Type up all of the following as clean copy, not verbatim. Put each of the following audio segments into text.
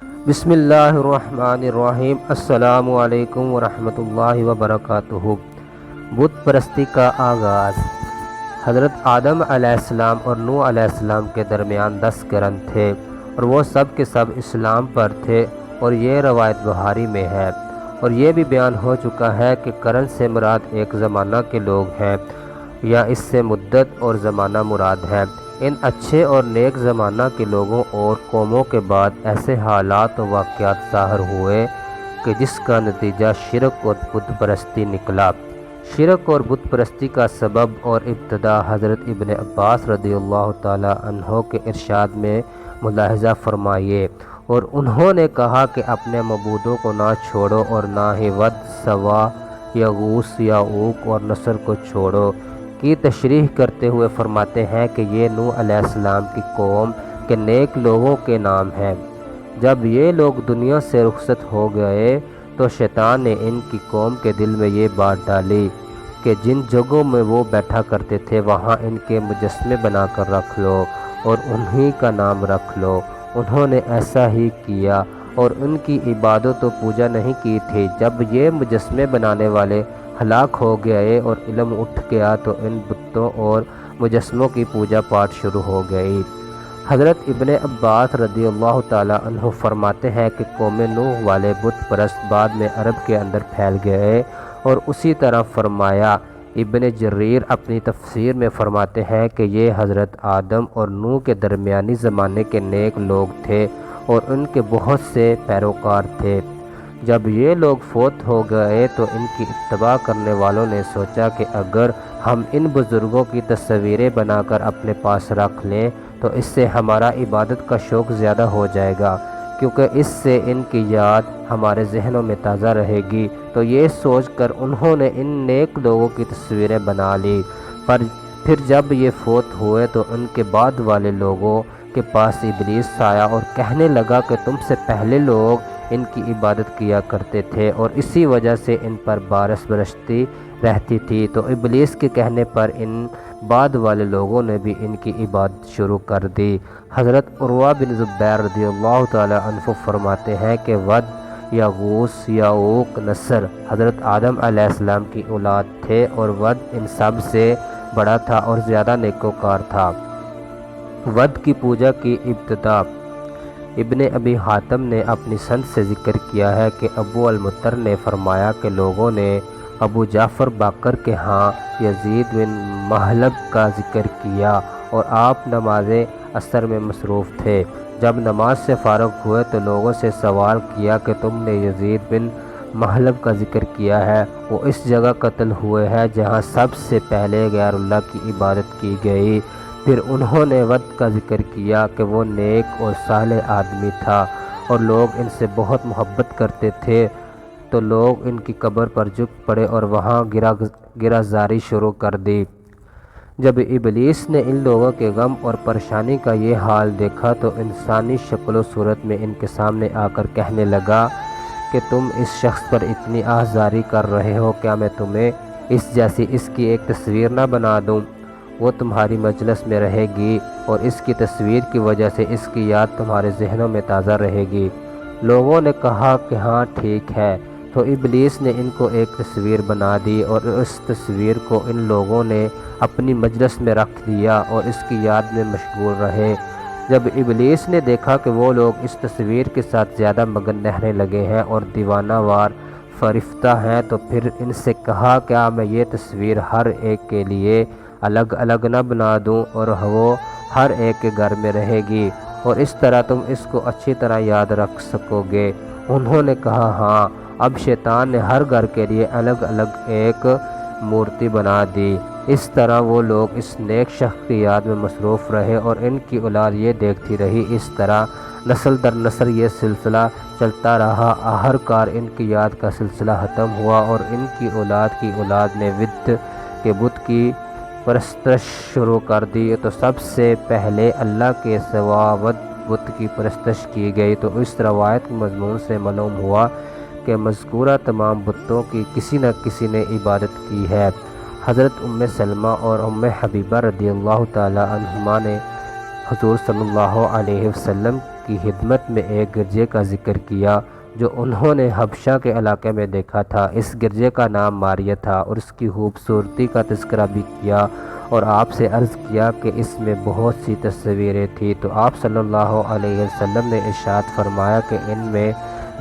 بسم اللہ الرحمن الرحیم۔ السلام علیکم ورحمۃ اللہ وبرکاتہ۔ بت پرستی کا آغاز۔ حضرت آدم علیہ السلام اور نوح علیہ السلام کے درمیان 10 قرن تھے اور وہ سب کے سب اسلام پر تھے، اور یہ روایت بخاری میں ہے، اور یہ بھی بیان ہو چکا ہے کہ قرن سے مراد ایک زمانہ کے لوگ ہیں یا اس سے مدت اور زمانہ مراد ہے۔ ان اچھے اور نیک زمانہ کے لوگوں اور قوموں کے بعد ایسے حالات و واقعات ظاہر ہوئے کہ جس کا نتیجہ شرک اور بت پرستی نکلا۔ شرک اور بت پرستی کا سبب اور ابتدا حضرت ابن عباس رضی اللہ تعالی عنہ کے ارشاد میں ملاحظہ فرمائیے، اور انہوں نے کہا کہ اپنے معبودوں کو نہ چھوڑو اور نہ ہی ود، سوا، یغوث، یعوق اور نصر کو چھوڑو کی تشریح کرتے ہوئے فرماتے ہیں کہ یہ نوح علیہ السلام کی قوم کے نیک لوگوں کے نام ہیں۔ جب یہ لوگ دنیا سے رخصت ہو گئے تو شیطان نے ان کی قوم کے دل میں یہ بات ڈالی کہ جن جگہوں میں وہ بیٹھا کرتے تھے وہاں ان کے مجسمے بنا کر رکھ لو اور انہی کا نام رکھ لو۔ انہوں نے ایسا ہی کیا اور ان کی عبادت و پوجا نہیں کی تھی۔ جب یہ مجسمے بنانے والے ہلاک ہو گئے اور علم اٹھ گیا تو ان بتوں اور مجسموں کی پوجا پاٹ شروع ہو گئی۔ حضرت ابن عباس رضی اللہ تعالی عنہ فرماتے ہیں کہ قوم نوح والے بت پرست بعد میں عرب کے اندر پھیل گئے، اور اسی طرح فرمایا۔ ابن جریر اپنی تفسیر میں فرماتے ہیں کہ یہ حضرت آدم اور نوح کے درمیانی زمانے کے نیک لوگ تھے اور ان کے بہت سے پیروکار تھے۔ جب یہ لوگ فوت ہو گئے تو ان کی اتباع کرنے والوں نے سوچا کہ اگر ہم ان بزرگوں کی تصویریں بنا کر اپنے پاس رکھ لیں تو اس سے ہمارا عبادت کا شوق زیادہ ہو جائے گا، کیونکہ اس سے ان کی یاد ہمارے ذہنوں میں تازہ رہے گی۔ تو یہ سوچ کر انہوں نے ان نیک لوگوں کی تصویریں بنا لی، پر پھر جب یہ فوت ہوئے تو ان کے بعد والے لوگوں کے پاس ابلیس آیا اور کہنے لگا کہ تم سے پہلے لوگ ان کی عبادت کیا کرتے تھے اور اسی وجہ سے ان پر بارش برستی رہتی تھی۔ تو ابلیس کے کہنے پر ان بعد والے لوگوں نے بھی ان کی عبادت شروع کر دی۔ حضرت عروہ بن زبیر رضی اللہ تعالی عنہ فرماتے ہیں کہ ود، یغوث، یعوق، نصر حضرت آدم علیہ السلام کی اولاد تھے، اور ود ان سب سے بڑا تھا اور زیادہ نیکوکار تھا۔ ود کی پوجا کی ابتدا۔ ابن ابی حاتم نے اپنی سند سے ذکر کیا ہے کہ ابو المطر نے فرمایا کہ لوگوں نے ابو جعفر باقر کے ہاں یزید بن محلب کا ذکر کیا اور آپ نماز عصر میں مصروف تھے۔ جب نماز سے فارغ ہوئے تو لوگوں سے سوال کیا کہ تم نے یزید بن محلب کا ذکر کیا ہے، وہ اس جگہ قتل ہوئے ہے جہاں سب سے پہلے غیر اللہ کی عبادت کی گئی۔ پھر انہوں نے ود کا ذکر کیا کہ وہ نیک اور صالح آدمی تھا اور لوگ ان سے بہت محبت کرتے تھے، تو لوگ ان کی قبر پر جھک پڑے اور وہاں گرہ زاری شروع کر دی۔ جب ابلیس نے ان لوگوں کے غم اور پریشانی کا یہ حال دیکھا تو انسانی شکل و صورت میں ان کے سامنے آ کر کہنے لگا کہ تم اس شخص پر اتنی آہذاری کر رہے ہو، کیا میں تمہیں اس جیسی اس کی ایک تصویر نہ بنا دوں؟ وہ تمہاری مجلس میں رہے گی اور اس کی تصویر کی وجہ سے اس کی یاد تمہارے ذہنوں میں تازہ رہے گی۔ لوگوں نے کہا کہ ہاں ٹھیک ہے۔ تو ابلیس نے ان کو ایک تصویر بنا دی اور اس تصویر کو ان لوگوں نے اپنی مجلس میں رکھ دیا اور اس کی یاد میں مشغول رہے۔ جب ابلیس نے دیکھا کہ وہ لوگ اس تصویر کے ساتھ زیادہ مگن رہنے لگے ہیں اور دیوانہ وار فرفتہ ہیں تو پھر ان سے کہا کیا میں یہ تصویر ہر ایک کے لیے الگ الگ نہ بنا دوں اور وہ ہر ایک کے گھر میں رہے گی اور اس طرح تم اس کو اچھی طرح یاد رکھ سکو گے؟ انہوں نے کہا ہاں۔ اب شیطان نے ہر گھر کے لیے الگ الگ ایک مورتی بنا دی۔ اس طرح وہ لوگ اس نیک شخص کی یاد میں مصروف رہے اور ان کی اولاد یہ دیکھتی رہی۔ اس طرح نسل در نسل یہ سلسلہ چلتا رہا۔ آخرکار ان کی یاد کا سلسلہ ختم ہوا اور ان کی اولاد نے ود کے بت کی پرستش شروع کر دی، تو سب سے پہلے اللہ کے سوا ود بت کی پرستش کی گئی۔ تو اس روایت کے مضمون سے معلوم ہوا کہ مذکورہ تمام بتوں کی کسی نہ کسی نے عبادت کی ہے۔ حضرت ام سلمہ اور حبیبہ رضی اللہ تعالی عنہما نے حضور صلی اللہ علیہ وسلم کی خدمت میں ایک گرجے کا ذکر کیا جو انہوں نے حبشہ کے علاقے میں دیکھا تھا۔ اس گرجے کا نام ماریہ تھا اور اس کی خوبصورتی کا تذکرہ بھی کیا اور آپ سے عرض کیا کہ اس میں بہت سی تصویریں تھیں، تو آپ صلی اللہ علیہ وسلم نے ارشاد فرمایا کہ ان میں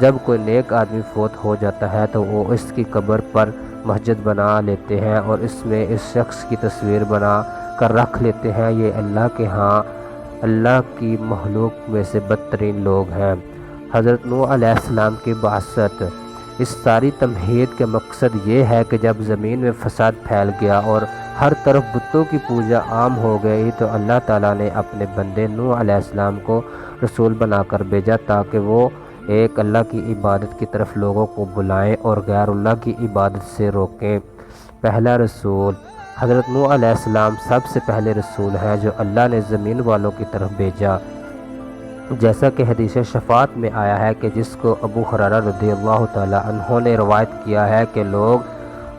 جب کوئی نیک آدمی فوت ہو جاتا ہے تو وہ اس کی قبر پر مسجد بنا لیتے ہیں اور اس میں اس شخص کی تصویر بنا کر رکھ لیتے ہیں۔ یہ اللہ کے ہاں اللہ کی مخلوق میں سے بدترین لوگ ہیں۔ حضرت نوح علیہ السلام کی بعثت۔ اس ساری تمہید کا مقصد یہ ہے کہ جب زمین میں فساد پھیل گیا اور ہر طرف بتوں کی پوجا عام ہو گئی تو اللہ تعالیٰ نے اپنے بندے نوح علیہ السلام کو رسول بنا کر بھیجا تاکہ وہ ایک اللہ کی عبادت کی طرف لوگوں کو بلائیں اور غیر اللہ کی عبادت سے روکیں۔ پہلا رسول۔ حضرت نوح علیہ السلام سب سے پہلے رسول ہیں جو اللہ نے زمین والوں کی طرف بھیجا، جیسا کہ حدیث شفاعت میں آیا ہے کہ جس کو ابو ہریرہ رضی اللہ تعالیٰ عنہ نے روایت کیا ہے کہ لوگ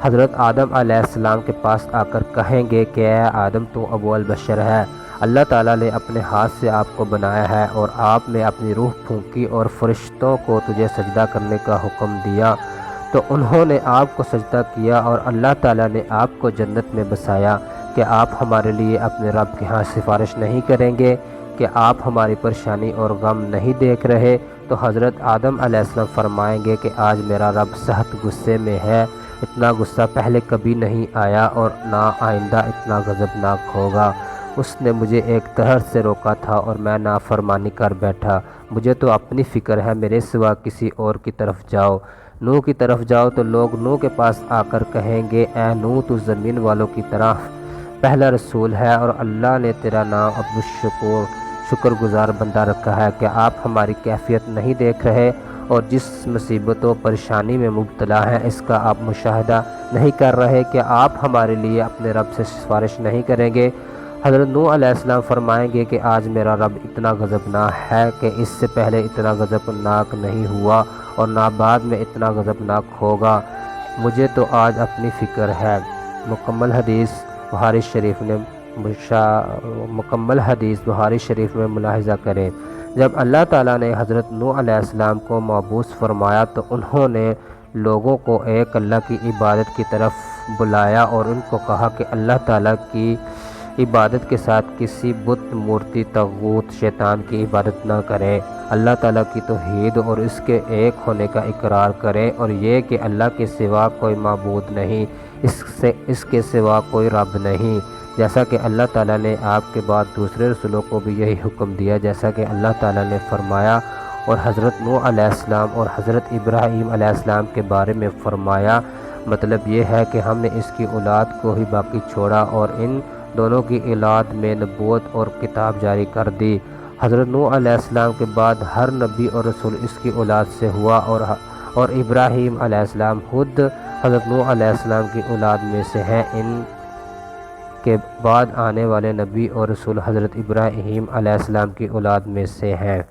حضرت آدم علیہ السلام کے پاس آ کر کہیں گے کہ اے آدم تو ابو البشر ہے، اللہ تعالیٰ نے اپنے ہاتھ سے آپ کو بنایا ہے اور آپ نے اپنی روح پھونکی اور فرشتوں کو تجھے سجدہ کرنے کا حکم دیا تو انہوں نے آپ کو سجدہ کیا اور اللہ تعالیٰ نے آپ کو جنت میں بسایا کہ آپ ہمارے لیے اپنے رب کے ہاں سفارش نہیں کریں گے کہ آپ ہماری پریشانی اور غم نہیں دیکھ رہے؟ تو حضرت آدم علیہ السلام فرمائیں گے کہ آج میرا رب سخت غصے میں ہے، اتنا غصہ پہلے کبھی نہیں آیا اور نہ آئندہ اتنا غضبناک ہوگا۔ اس نے مجھے ایک طرح سے روکا تھا اور میں نافرمانی کر بیٹھا، مجھے تو اپنی فکر ہے، میرے سوا کسی اور کی طرف جاؤ۔ نوح کی طرف جاؤ تو لوگ نوح کے پاس آ کر کہیں گے اے نوح تو زمین والوں کی طرح پہلا رسول ہے اور اللہ نے تیرا نام عبدالشکور شکر گزار بندہ رکھا ہے کہ آپ ہماری کیفیت نہیں دیکھ رہے اور جس مصیبت و پریشانی میں مبتلا ہیں اس کا آپ مشاہدہ نہیں کر رہے کہ آپ ہمارے لیے اپنے رب سے سفارش نہیں کریں گے؟ حضرت نوح علیہ السلام فرمائیں گے کہ آج میرا رب اتنا غضبناک ہے کہ اس سے پہلے اتنا غضبناک نہیں ہوا اور نہ بعد میں اتنا غضبناک ہوگا، مجھے تو آج اپنی فکر ہے۔ مکمل حدیث بخاری شریف میں ملاحظہ کریں۔ جب اللہ تعالیٰ نے حضرت نوح علیہ السلام کو مبعوث فرمایا تو انہوں نے لوگوں کو ایک اللہ کی عبادت کی طرف بلایا اور ان کو کہا کہ اللہ تعالیٰ کی عبادت کے ساتھ کسی بت، مورتی، طاغوت، شیطان کی عبادت نہ کریں، اللہ تعالیٰ کی توحید اور اس کے ایک ہونے کا اقرار کریں اور یہ کہ اللہ کے سوا کوئی معبود نہیں، اس کے سوا کوئی رب نہیں، جیسا کہ اللہ تعالیٰ نے آپ کے بعد دوسرے رسولوں کو بھی یہی حکم دیا جیسا کہ اللہ تعالیٰ نے فرمایا اور حضرت نوح علیہ السلام اور حضرت ابراہیم علیہ السلام کے بارے میں فرمایا۔ مطلب یہ ہے کہ ہم نے اس کی اولاد کو ہی باقی چھوڑا اور ان دونوں کی اولاد میں نبوت اور کتاب جاری کر دی۔ حضرت نوح علیہ السلام کے بعد ہر نبی اور رسول اس کی اولاد سے ہوا اور ابراہیم علیہ السلام خود حضرت نوح علیہ السلام کی اولاد میں سے ہیں۔ ان کے بعد آنے والے نبی اور رسول حضرت ابراہیم علیہ السلام کی اولاد میں سے ہیں۔